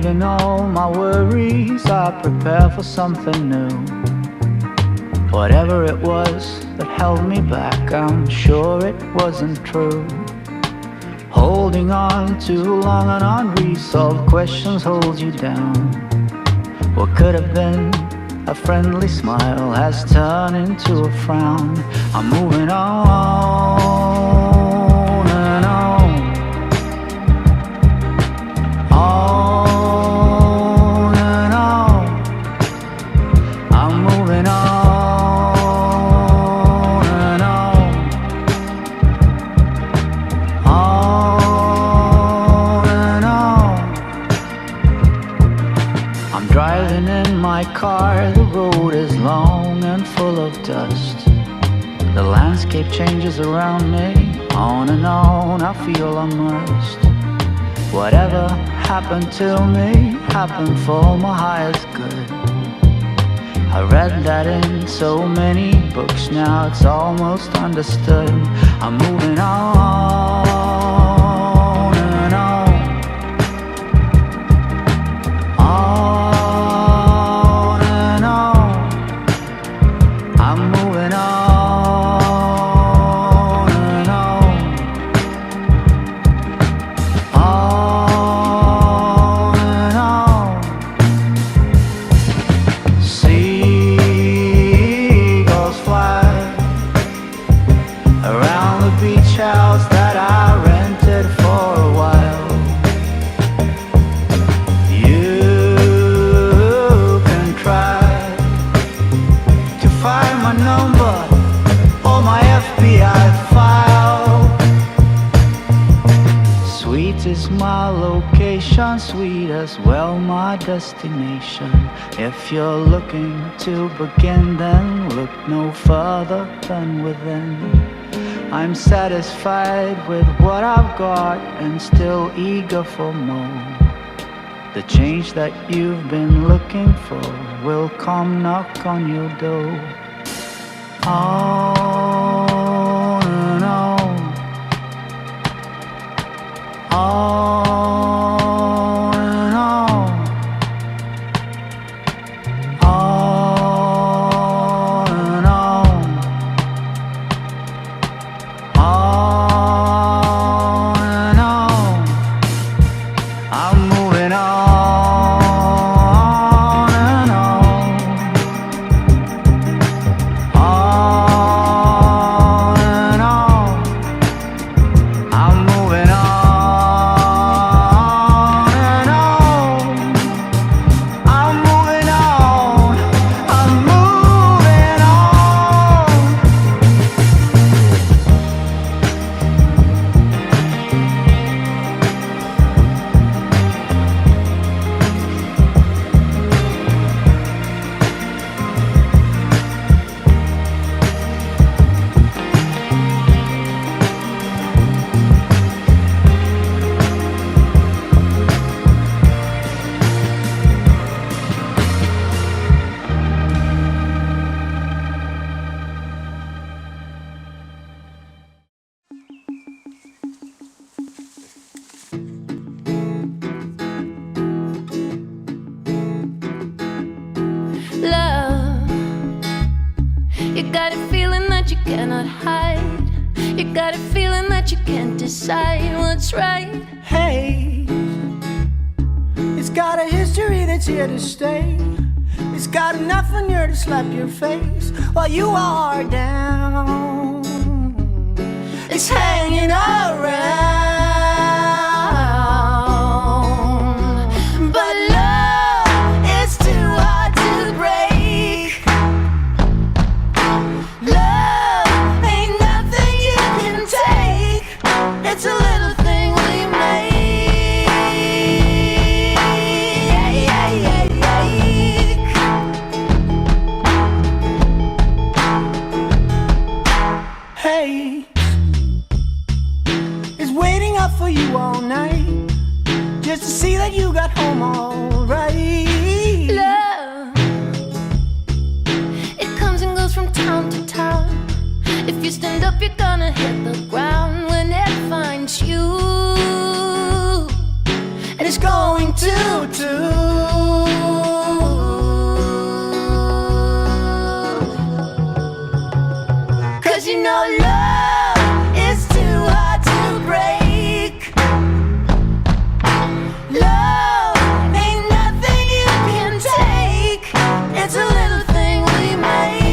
leaving all my worries, I prepare for something new. Whatever it was that held me back, I'm sure it wasn't true. Holding on too long and unresolved questions hold you down. What could have been a friendly smile has turned into a frown. I'm moving on and on, on and on. I'm moving on and on, on and on. I'm driving in my car, the road is long and full of dust. The landscape changes around me, on and on, I feel immersed. Whatever happened to me, happened for my highest good. I read that in so many books, now it's almost understood. I'm moving on and on, on and on. I'm moving on and on, on and on. Seagulls fly around the beach house that I rented for a while. You can try to find my number or my FBI file. Sweet is my location, sweet as well my destination. If you're looking to begin, then look no further than within. I'm satisfied with what I've got and still eager for more. The change that you've been looking for will come knock on your door. On and on, on and on, on and on, on and on. I'm moving on and on, on and on. I'm moving on and on. I'm moving on. I'm moving on. Love, you got a feeling that you cannot hide. You got a feeling that you can't decide what's right. Hey, it's got a history that's here to stay. It's got enough on you to slap your face while you are down. It's hanging around, but love is too hard to break. Love ain't nothing you can take. It's a little thing we make. Hey, is waiting up for you all night just to see that you got home all right. Love, it comes and goes from town to town. If you stand up, you're gonna hit the ground when it finds you. And it's going to do. 'Cause you know love is too hard to break. Love ain't nothing you can take. It's a little thing we make.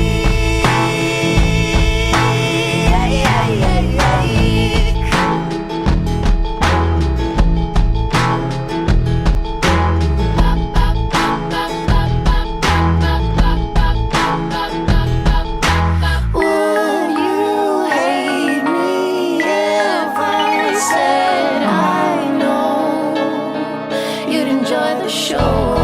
Would you hate me if I said I know you'd enjoy the show?